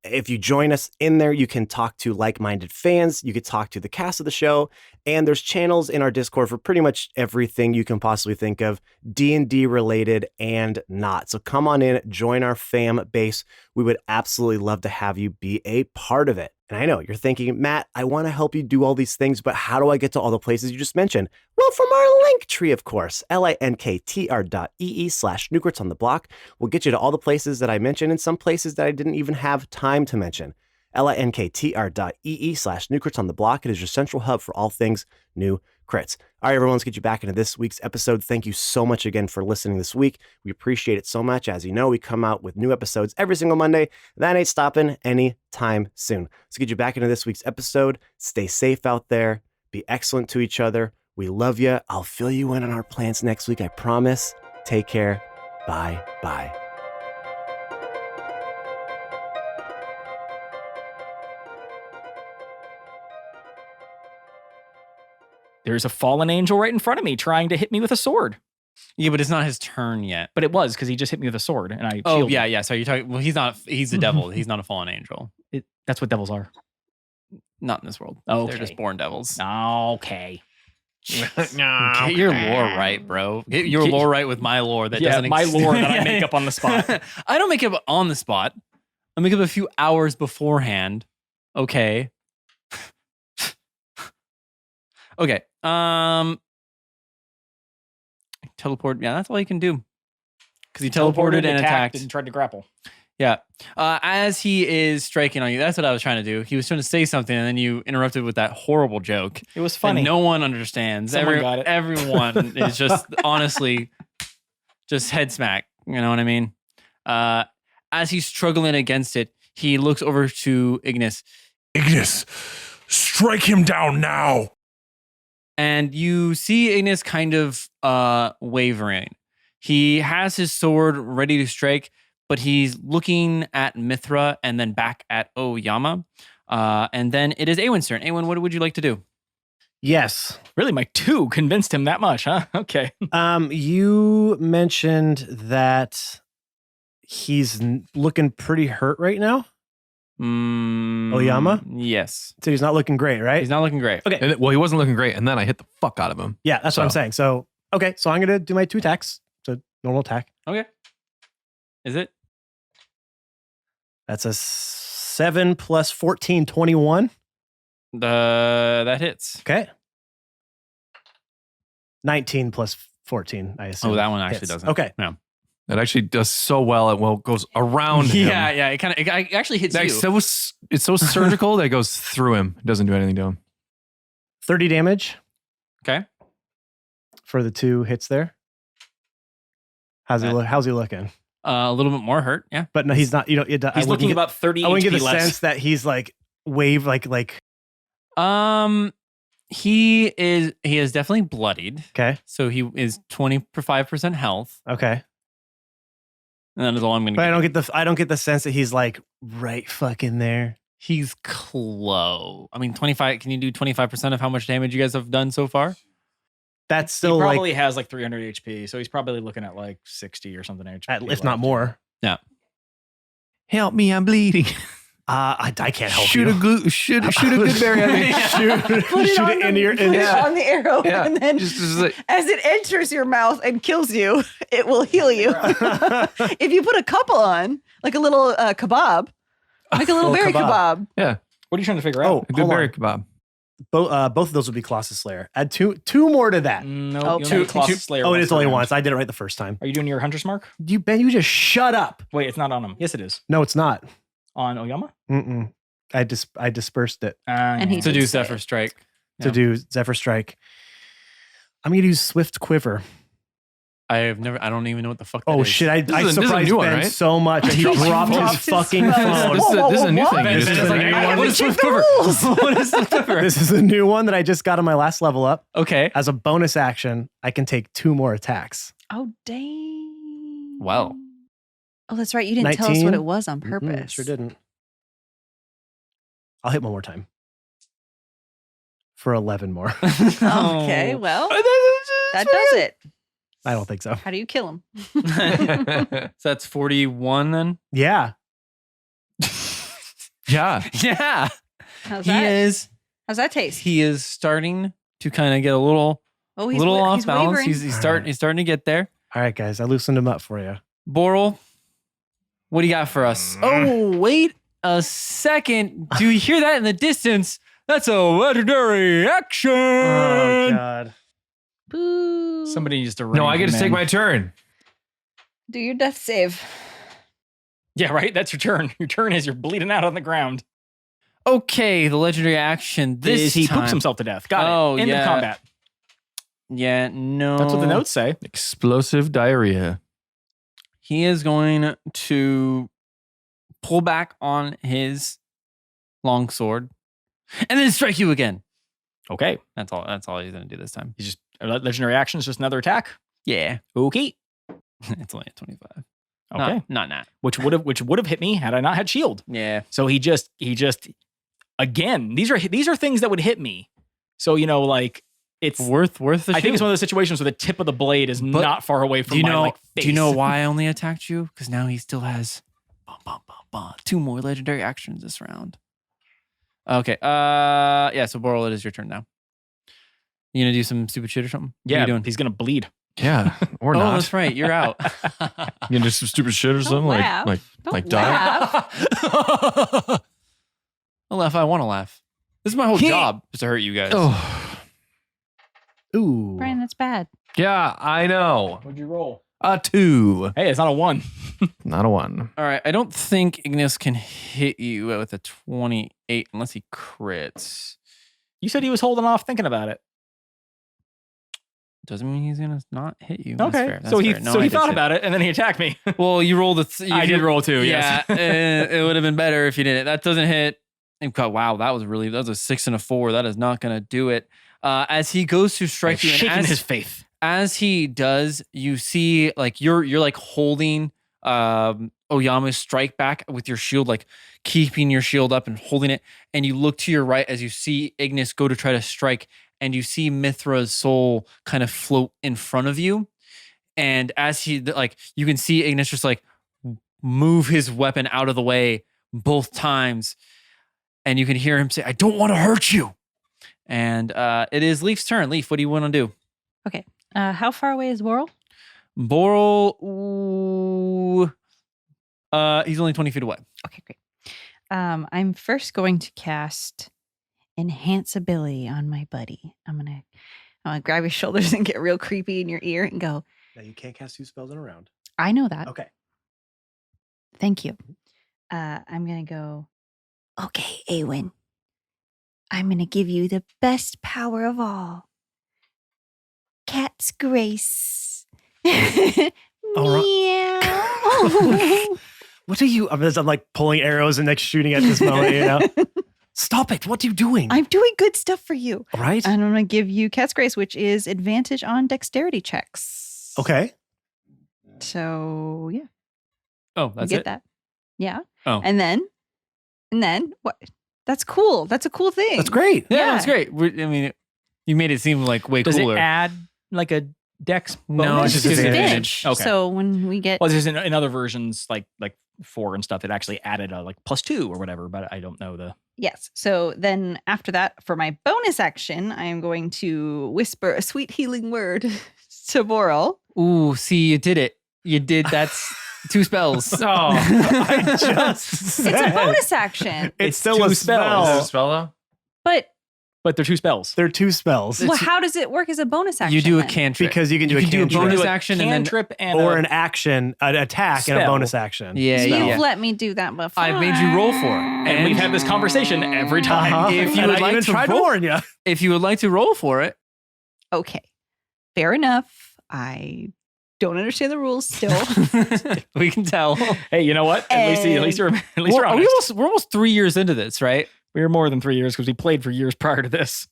If you join us in there, you can talk to like-minded fans. You can talk to the cast of the show. And there's channels in our Discord for pretty much everything you can possibly think of, D&D related and not. So come on in, join our fam base. We would absolutely love to have you be a part of it. And I know you're thinking, Matt, I want to help you do all these things, but how do I get to all the places you just mentioned? Well, from our link tree, of course, linktr.ee/New-Crits on the Block will get you to all the places that I mentioned and some places that I didn't even have time to mention. linktr.ee/New-Crits on the Block. It is your central hub for all things New Crits. All right, everyone, let's get you back into this week's episode. Thank you so much again for listening this week. We appreciate it so much. As you know, we come out with new episodes every single Monday. That ain't stopping anytime soon. Let's get you back into this week's episode. Stay safe out there. Be excellent to each other. We love you. I'll fill you in on our plans next week. I promise. Take care. Bye. There's a fallen angel right in front of me trying to hit me with a sword. Yeah, but it's not his turn yet. But it was because he just hit me with a sword and I Oh, shielded. yeah. So you're talking, well, he's the devil. He's not a fallen angel. That's what devils are. Not in this world. Okay. They're just born devils. Okay. Get your lore right, bro. Get your lore right with my lore that doesn't my exist. lore that I make up on the spot. I don't make it up on the spot. I make it up a few hours beforehand. Okay. Okay. Teleport. Yeah, that's all you can do. Because he teleported and attacked. And tried to grapple. Yeah. As he is striking on you, that's what I was trying to do. He was trying to say something, and then you interrupted with that horrible joke. It was funny. And no one understands. Someone got it. Everyone is just honestly just head smack. You know what I mean? As he's struggling against it, he looks over to Ignis. Ignis, strike him down now. And you see Ignis kind of wavering. He has his sword ready to strike, but he's looking at Mithra and then back at Oyama. And then it is Awen's turn. Awen, what would you like to do? Yes. Really, my 2 convinced him that much, huh? Okay. You mentioned that he's looking pretty hurt right now. Oyama? Yes. So he's not looking great, right? He's not looking great. Okay. And well, he wasn't looking great, and then I hit the fuck out of him. Yeah, that's what I'm So- saying. So, okay. So I'm going to do my 2 attacks. So normal attack. Okay. Is it? That's a 7 plus 14, 21. That hits. Okay. 19 plus 14, I assume. Oh, that one actually hits. doesn't. Okay. No. It actually does so well. It goes around him. Yeah. It actually hits you. It's so surgical that it goes through him. It doesn't do anything to him. 30 damage Okay. for the 2 hits there. How's he looking? A little bit more hurt. Yeah. But no, he's not. He's looking about 30 I wouldn't HP get the less. sense that he's like wave like He is definitely bloodied. okay. So he is 25% health. Okay. And that is all I'm gonna But give I don't get the sense that he's like right fucking there. He's close. I mean, 25. Can you do 25% of how much damage you guys have done so far? That's He still probably like has like 300 HP, so he's probably looking at like 60 or something HP. if not more. Help me, I'm bleeding. I can't help Shoot you. shoot a good berry at me. Put it shoot on it into your put it Yeah. on the arrow, Yeah. and then Just like, as it enters your mouth and kills you, it will heal you. If you put a couple on, like a little kebab, like a little berry kebab. yeah, What are you trying to figure Oh, out? a good hold berry on. kebab. Both of those would be Colossus Slayer. Add two more to that. No, Oh, you two- only have Colossus Slayer Oh, it once is only around. once. I did it right the first time. Are you doing your Hunter's Mark? You just shut up. Wait, it's not on him. Yes, it is. No, it's not. On Oyama? Mm-mm. I dispersed it And he To do did say Zephyr it. Strike. to Yeah. do Zephyr Strike. I'm gonna use Swift Quiver. I don't even know what the fuck that Oh is. shit! I This is a surprised new one, Ben right? so much that he He dropped dropped his his fucking phone. phone. This is a new thing. What? You just This is said. like, I gotta what is check Swift the Quiver? rules. What is Swift Quiver? This is a new one that I just got on my last level up. Okay. As a bonus action, I can take 2 more attacks. Oh dang! Well. Oh, that's right. You didn't tell us 19? what it was on Mm-mm, purpose. sure didn't. I'll hit one more time for 11 more. Okay, well, that does it. I don't think so. How do you kill him? So that's 41 then? Yeah. Yeah. Yeah. How's He that? is How's that taste? he is starting to kind of get a little Oh, off he's balance. wavering. He's starting to get there. All right, guys. I loosened him up for you. Boral, what do you got for us? Oh, wait a second. Do you hear that in the distance? That's a legendary action. Oh, God. Boo. Somebody needs to No, I get to him take in. my turn. Do your death save. Yeah, right? That's your turn. Your turn is you're bleeding out on the ground. Okay, the legendary action. This Is he time. poops himself to death. Got Oh, it. End yeah. of combat. Yeah, no. That's what the notes say. Explosive diarrhea. He is going to pull back on his longsword and then strike you again. Okay. That's all he's going to do this time. He's just legendary action is just another attack. Yeah. Okay. It's only a 25. Okay. Not. Which would have hit me had I not had shield. Yeah. So he just again, these are things that would hit me. So, like it's Worth the I think shield. it's one of those situations where the tip of the blade is But not far away from my face. Do you know why I only attacked you? Because now he still has 2 more legendary actions this round. Okay. Yeah. So Boral, it is your turn now. You gonna do some stupid shit or something? What are Yeah, you doing? he's gonna bleed. Yeah. Or Oh, not. that's right. You're out. You can do some stupid shit or something laugh. Don't like die. laugh. I'll laugh. I want to laugh. This is my whole job, is to hurt you guys. Oh. Ooh. Brian, that's bad. Yeah, I know. What'd you roll? A 2. Hey, it's not a 1. Not a 1. All right. I don't think Ignis can hit you with a 28 unless he crits. You said he was holding off thinking about it. Doesn't mean he's gonna not hit you. That's Okay. fair. That's So he fair. No, so I he did thought say- about it and then he attacked me. Well, you rolled I did roll 2, Yeah, yes. it would have been better if you didn't. That doesn't hit. And wow, that was a 6 and a 4. That is not gonna do it. As he goes to strike you, and shaking as, his faith. as he does, you see like you're like holding Oyama's strike back with your shield, like keeping your shield up and holding it. And you look to your right as you see Ignis go to try to strike, and you see Mithra's soul kind of float in front of you. And as he like, you can see Ignis just like move his weapon out of the way both times, and you can hear him say, "I don't want to hurt you." And it is Leaf's turn. Leaf, what do you want to do? How far away is Boral? Boral, ooh, he's only 20 feet away. Okay, great. I'm first going to cast Enhance Ability on my buddy. I'm gonna grab his shoulders and get real creepy in your ear and go, Now you can't cast 2 spells in a round. I know that. Okay. Thank you. I'm going to go, okay, Awen, I'm going to give you the best power of all. Cat's grace. All Meow. What are you? I'm like pulling arrows and like shooting at this moment, Stop it. What are you doing? I'm doing good stuff for you. All right. And I'm going to give you Cat's Grace, which is advantage on dexterity checks. Okay. So, yeah. Oh, You that's get it. that. Yeah. Oh. And then what? That's cool. That's a cool thing. That's great. Yeah, Yeah. that's great. I mean, you made it seem like way Does cooler. it add like a dex No, bonus? it's just advantage. Okay. So when we get Well, there's in other versions like 4 and stuff, it actually added a like +2 or whatever, but I don't know the. yes. So then after that, for my bonus action, I am going to whisper a sweet healing word to Boral. Ooh, see, you did it. You did. That's 2 spells. Oh, I just It's said a bonus action. It's still a 2 spell. is it a spell though? But But they're 2 spells. They're 2 spells. well, how does it work as a bonus action? You do a then? cantrip. Because you can do You a can do a cantrip. bonus Do a action and then cantrip and or a- an action, an attack, and a Spell. bonus action. Yeah, You've yeah. let me do that before. I've made you roll for it. and we've had this conversation every time. Uh-huh. If you And would I like even to tried to roll- warn you. If you would like to roll for it, Okay. Fair enough. I don't understand the rules still. we can tell. Hey, you know what? At least you're We're honest. almost 3 years into this, right? We were more than 3 years because we played for years prior to this.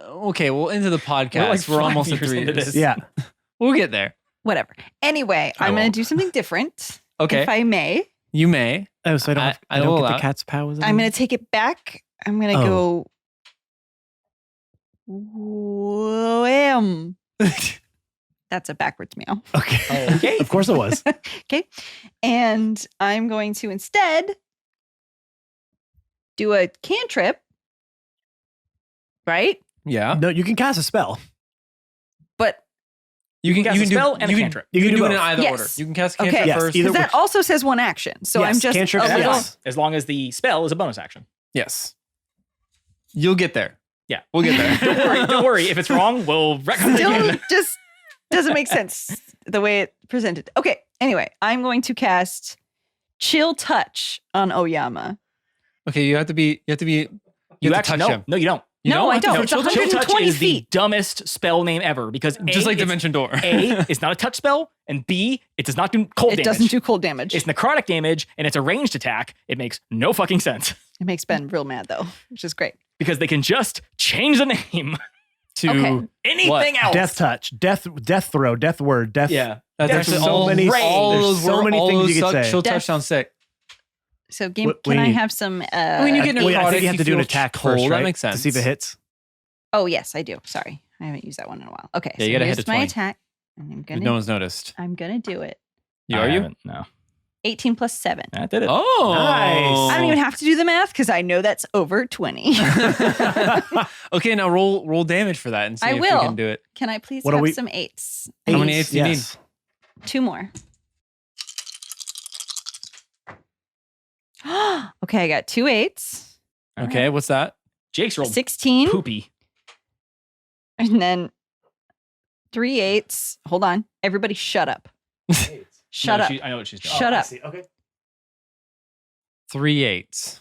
Okay, well, into the podcast, we're, like 5 almost at years 3 into years. this. Yeah. We'll get there. Whatever. Anyway, I I'm going won't. to do something different. Okay, If I may. you may. Oh, so I I don't will get allow the it. cat's powers. I'm going to take it back. I'm going to Oh. go. Wham. That's a backwards meow. Okay. Okay. Of course it was. Okay. And I'm going to instead do a cantrip. Right? Yeah. No, you can cast a spell. But You can cast a spell and a you can- cantrip. You You can can do do it in both. either Yes. order. You can cast a Okay. cantrip Yes, first. either because that which- also says one action. So Yes, I'm just cantrip a and little. yes. As long as the spell is a bonus action. Yes. You'll get there. Yeah. We'll get there. Don't worry. If it's wrong, we'll recognize Still it. just doesn't make sense the way it presented. Okay. Anyway, I'm going to cast Chill Touch on Oyama. Okay, you have to be. You have to actually touch no, him. no, you don't. You No, I don't. have It's to- Chill Touch 120 is the feet. dumbest spell name ever because just A, like it's- Dimension Door. A, it's not a touch spell, and B, it does not do cold It damage. doesn't do cold damage. It's necrotic damage, and it's a ranged attack. It makes no fucking sense It makes Ben real mad though, which is great. because they can just change the name to Okay. anything else. Death touch, death throw, death word, death. yeah. That's There's actually so all many- all there's those so wor- many all things those you could suck- say. She'll Death- touch sound sick. So game, What- can we I need- have some? I mean, you get Wait, I necrotic, think you have to do an feel attack cold, first, that right? makes To see if it sense. hits. Oh yes, I do. Sorry, I haven't used that one in a while. Okay, Yeah, so you gotta here's hit a my 20. attack, and I'm gonna No one's noticed. do it. You are you? No. 18 plus 7. That did it. Oh, Nice. I don't even have to do the math because I know that's over 20. Okay, now roll damage for that and see I if will. you can do it. Can I please What are have we- some 8s? How many 8s do you Yes. 2 more. Okay, I got 2 8s, All Okay, what's that? Jake's rolled 16, poopy. and then 3 8s. Hold on. Everybody shut up. Shut No, up. I know what she's doing. Shut up. Okay. 3 8s.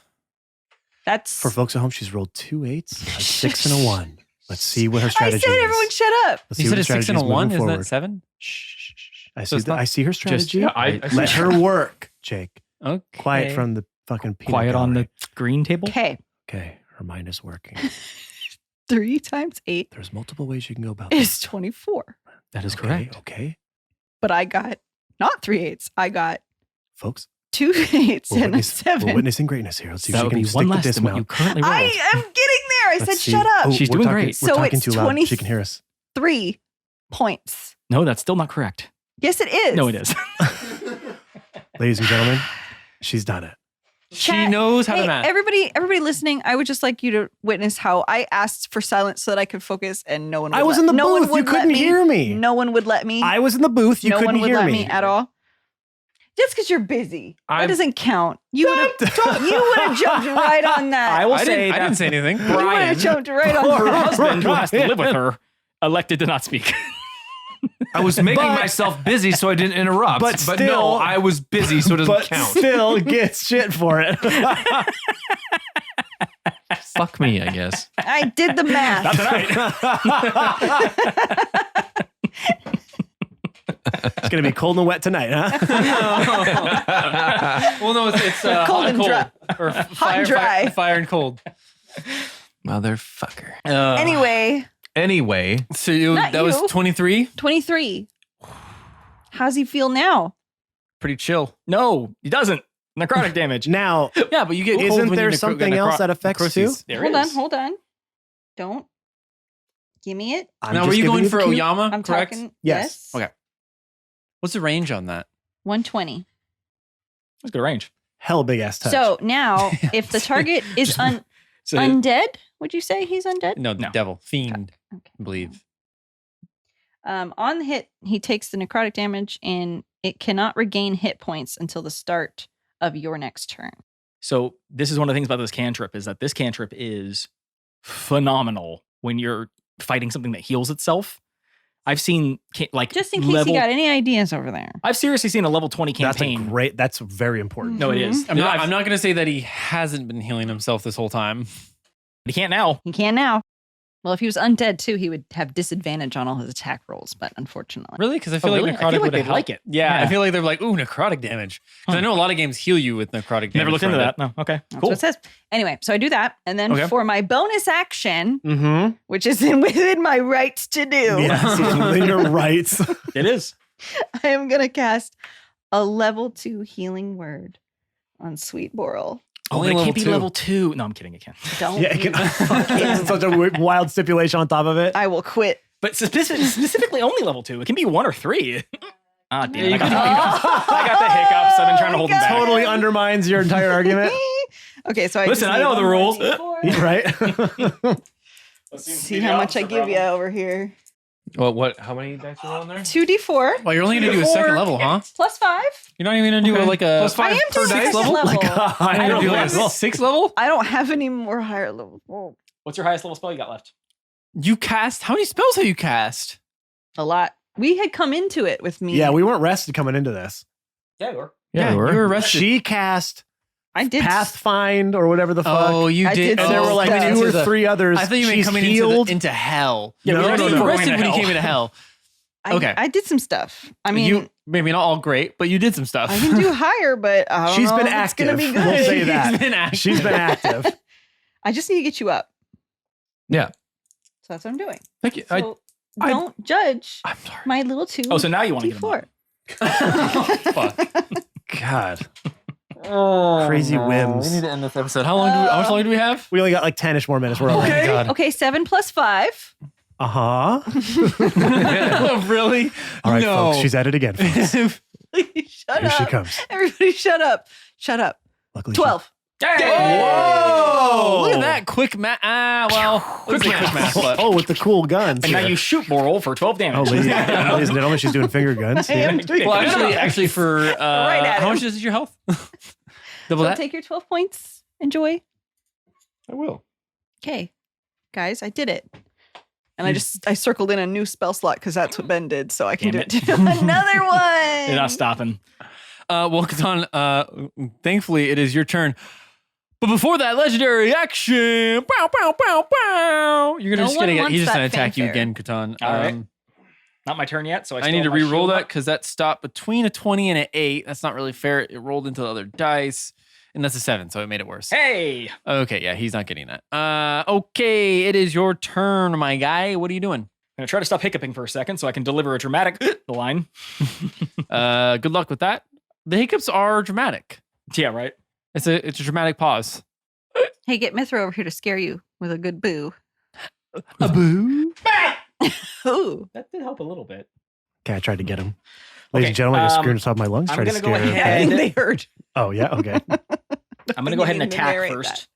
That's For folks at home, she's rolled 2 8s, a 6 and a 1. Let's see what her I strategy said is. everyone shut up. Let's You see said what a her 6 and a strategy is 1. moving Isn't that forward. 7? I So see. it's not I see her strategy. yeah, I Let her work, Jake. Okay. Quiet from the fucking peanut Quiet on gallery. the green table. Okay. Okay, her mind is working. 3 times 8 There's multiple ways you can go about this. is 24. That is Okay, correct. Okay, But I got not 3 8s. I got folks, 2 8s and a we're 7. witnessing greatness here. Let's see That if she would can be stick one the less than what you dismount. currently rolled. I am getting there. I Let's said see. shut up. Oh, She's we're doing talking- great. We're So talking it's too loud. 20 She can hear us. 3 points. No, that's still not correct. Yes, it is. No, it is. Ladies and gentlemen, she's done it. She Chat- knows how Hey, to math. everybody listening, I would just like you to witness how I asked for silence so that I could focus, and no one would I was let- in the no one booth. You would let couldn't hear me. No one would let me. I was in the booth. You no couldn't one would hear let me. me at all. Just because you're busy. That I'm- doesn't count. You would have jumped right on that. I will I say didn't say anything. You would Brian, have jumped right on her that. husband, who has to live with her, elected to not speak. I was making But- myself busy so I didn't interrupt. But no, still- I was busy so it doesn't But count. still gets shit for it. Fuck me, I guess. I did the math. Not tonight. It's gonna be cold and wet tonight, huh? Well, no, it's Cold hot and dry. or Hot and dry. Fire and cold. Motherfucker. Anyway, So Not that was you. 23. 23. How's he feel now? Pretty chill. No, he doesn't. Necrotic damage. Now, Yeah, but you get cold isn't when there you something else that affects too? There Hold is. on. Don't. Give me it. I'm Now, just were you giving going the for cue. Oyama? I'm Correct. talking. Yes. Yes. Okay. What's the range on that? 120. That's good range. Hell big ass touch. So now, if the target is So undead, would you say he's undead? No, the No. devil, fiend, Okay. I believe. On the hit, he takes the necrotic damage, and it cannot regain hit points until the start of your next turn. So this is one of the things about this cantrip is that this cantrip is phenomenal when you're fighting something that heals itself. I've seen like Just in case level, you got any ideas over there. I've seriously seen a level 20 that's campaign. that's very important. No, it is. I'm not going to say that he hasn't been healing himself this whole time. He can't now. He can now. Well, if he was undead too, he would have disadvantage on all his attack rolls, but unfortunately. Really? Because I feel Oh, like really? necrotic I feel like would they'd like it. Yeah, I Yeah. feel like they're like, ooh, necrotic damage. Because I know a lot of games heal you with necrotic damage. Never looked into from that. No. Okay. That's Cool. what it says. Anyway, so I do that. And then Okay. for my bonus action, Mm-hmm. which is within my rights to do, Yes, within your rights. It is. I am going to cast a level 2 healing word on Sweet Boral. Oh, Only it level can't be 2. level 2. No, I'm kidding. It can. Don't. Yeah, it you can, fucking- it's such a wild stipulation on top of it. I will quit. But specifically only level 2. It can be 1 or 3. Ah, damn. you I got, can- I got the hiccups. I've been trying to hold them back. Totally undermines your entire argument, Okay, so I Listen, just I need know the one more rules. D4. right? See how much I give you over here. What? How many dice are on there? 2d4 Well, you're only going to do a second level, huh? plus 5. You're not even going to do like a Plus 5 I am per doing dice second level? level. Like a You're higher going to do like level. a 6 level? I don't have any more higher level. Oh, What's your highest level spell you got left? You cast, how many spells have you cast? a lot. We had come into it with me. Yeah, we weren't rested coming into this. Yeah, you are. Yeah, you were arrested. She cast I did. Pathfind or whatever the fuck. Oh, you I did. did and there were like coming 2 or into 3 others. I thought you meant She's coming healed. into hell. Yeah, No, we no, already no, You no. were arrested going when to you hell. came into hell. I, okay. I did some stuff. I mean, you maybe not all great, but you did some stuff. I can do higher, but I don't She's know been if it's gonna active. be good. We'll say that. He's been active. She's been active. I just need to get you up. Yeah. So that's what I'm doing. Thank you. So don't judge I'm sorry. my little 2. Oh, so now you want to get him up. D4. Fuck. God. Oh, Crazy no. whims. We need to end this episode. How much longer do we have? We only got like 10-ish more minutes. We're okay. God. Okay, 7 plus 5. Uh-huh. Really? All right, No. folks. She's at it again, folks. Please shut Here she up. comes. Everybody shut up. Shut up. Luckily, 12. Whoa! Look at that quick math. Quick math. She, oh, with the cool guns. And now here. you shoot Boral for 12 Oh, damage. ladies and gentlemen, she's doing finger guns. I am Yeah. doing Well, it. actually, for Right at how him. much is your health? Double So that. take your 12 points. Enjoy. I will. Okay, guys, I did it. And I circled in a new spell slot because that's what Ben did, so I can Damn do it too. Another one. You're not stopping. Well, Catan, thankfully it is your turn. But before that, legendary action. Bow, bow, bow, bow. You're gonna No just one gonna get. wants He's just that gonna attack you fanfare. again, Catan. All right. Not my turn yet, so I I still need to have my re-roll shield that up. because that stopped between a 20 and an 8. That's not really fair. It rolled into the other dice, and that's a 7, so it made it worse. Hey! Okay, yeah, he's not getting that. Okay, it is your turn, my guy. What are you doing? I'm going to try to stop hiccuping for a second so I can deliver a dramatic line. Good luck with that. The hiccups are dramatic. Yeah, right? It's a dramatic pause. Hey, get Mithra over here to scare you with a good boo. A boo. Ooh. That did help a little bit. Okay, I tried to get him. Ladies Okay, and gentlemen, I just screamed top of my lungs. I'm Tried to gonna go scare her. ahead. They heard. Oh, yeah? Okay. I'm going to go ahead and You need to attack narrate first. that.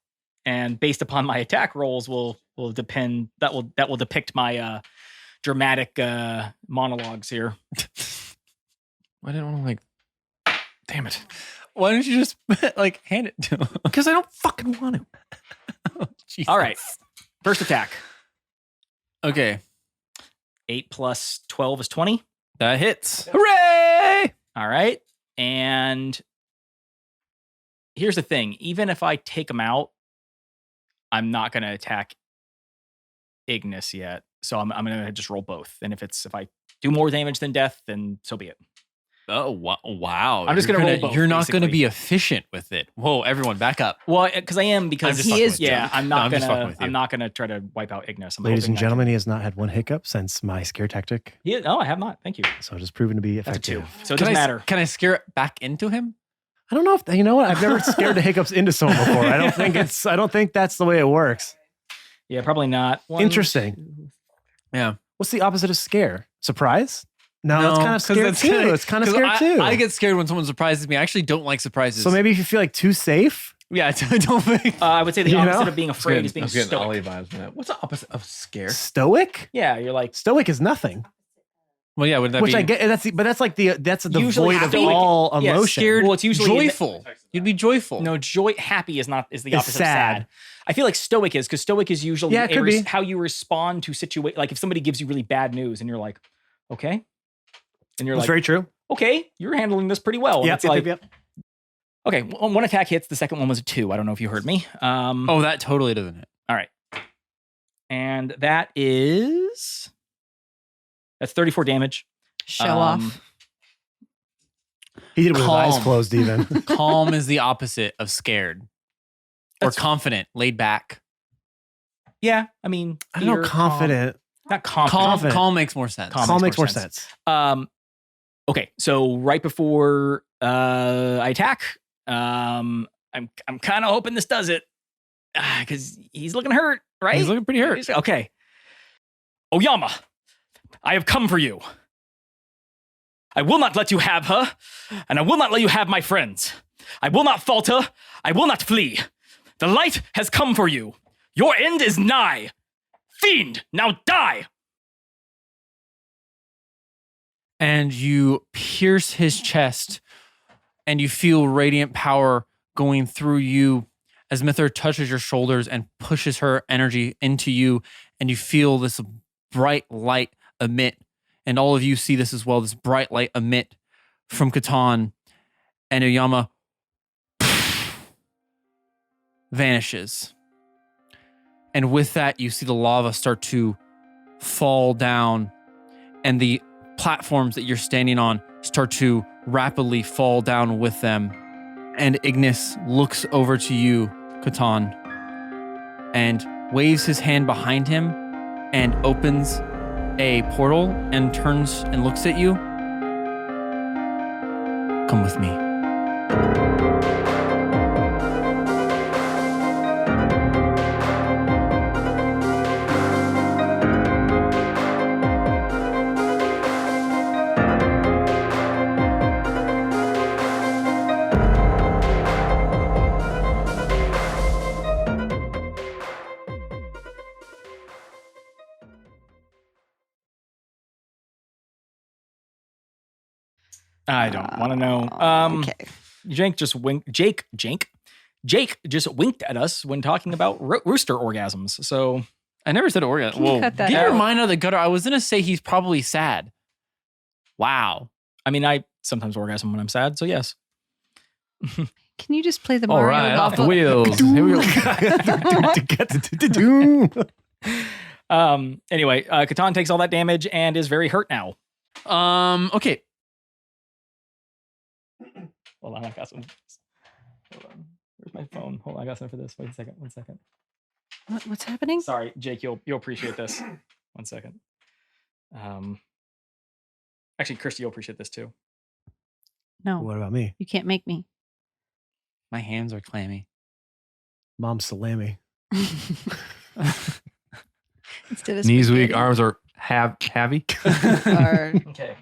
And based upon my attack rolls will depend that will depict my dramatic monologues here. I didn't want to like. Damn it. Why don't you just like hand it to him? Because I don't fucking want to. Oh, Jesus. All right. First attack. Okay, 8 plus 12 is 20. that hits. Hooray! All right. And here's the thing. Even if I take him out, I'm not going to attack Ignis yet. So I'm going to just roll both. And if I do more damage than death, then so be it. Oh, wow. I'm just gonna roll both, You're not going to basically. be efficient with it. Whoa, everyone back up. Well, because I am, because I'm just fucking with you. I'm No, not I'm just fucking gonna. with you. I'm not gonna try to wipe out Ignis. I'm Ladies hoping and I gentlemen, he has not had one hiccup since my scare tactic. no, I have not. Thank you. So it has proven to be That's a effective. 2. So it doesn't matter. Can I scare it back into him? I don't know if you know what. I've never scared the hiccups into someone before. I don't think that's the way it works. Yeah, probably not. Interesting. Yeah. What's the opposite of scare? Surprise? No, No, it's kind of 'cause scared that's too. kinda- It's kind of 'cause scared too. I get scared when someone surprises me. I actually don't like surprises. So maybe if you feel like too safe. Yeah, I don't think. I would say the You opposite know? of being afraid is being stoic. vibes from that. What's the opposite of scare? Stoic? Yeah, you're like Stoic is nothing. Well, yeah, would that Which be I get. That's the Usually void of happy. all Yeah, emotion. scared. Well, it's usually joyful? You'd be joyful. No, happy is the It's opposite of sad. sad. I feel like stoic is, because stoic is usually Yeah, it could be. how you respond to like if somebody gives you really bad news and you're like, okay, and you're That's like, very true. okay, you're handling this pretty well. And Yeah, it's like, okay, one attack hits. The second one was a 2. I don't know if you heard me. Oh, that totally doesn't hit. All right, and that's 34 damage. Show Um, off. He did it with his eyes Calm. closed. Even Calm is the opposite of scared. Or That's- confident, laid back. Yeah, I mean, I don't know. fear, Confident. not confident. Confident. Calm makes more sense. Calm Calm makes makes more more sense. sense. Okay, so right before I attack, I'm kind of hoping this does it, because he's looking hurt, right? He's looking pretty hurt. Okay, Oyama, I have come for you. I will not let you have her, and I will not let you have my friends. I will not falter. I will not flee. The light has come for you. Your end is nigh. Fiend, now die. And you pierce his chest, and you feel radiant power going through you as Mither touches your shoulders and pushes her energy into you, and you feel this bright light emit. And all of you see this as well, this bright light emit from Catan, and Oyama vanishes. And with that, you see the lava start to fall down, and the platforms that you're standing on start to rapidly fall down with them. And Ignis looks over to you, Catan, and waves his hand behind him and opens a portal and turns and looks at you. Come with me. I don't want to know. Okay. Jake just winked. Jake just winked at us when talking about rooster orgasms. So I never said orgasm. Can you Whoa, cut that get your out? mind out of the gutter. I was gonna say he's probably sad. Wow. I mean, I sometimes orgasm when I'm sad. So yes. Can you just play the All Mario right, off the level? wheels. Here we go. Anyway, Catan takes all that damage and is very hurt now. Okay. Hold on, I got some. Hold on. Where's my phone? Hold on, I got some for this. Wait a second. 1 second. What's happening? Sorry, Jake, you'll appreciate this. 1 second. Actually, Kristy, you'll appreciate this too. No, What about me? you can't make me. My hands are clammy. Mom salami. Instead of Knees spaghetti. weak, arms are heavy. Or Okay.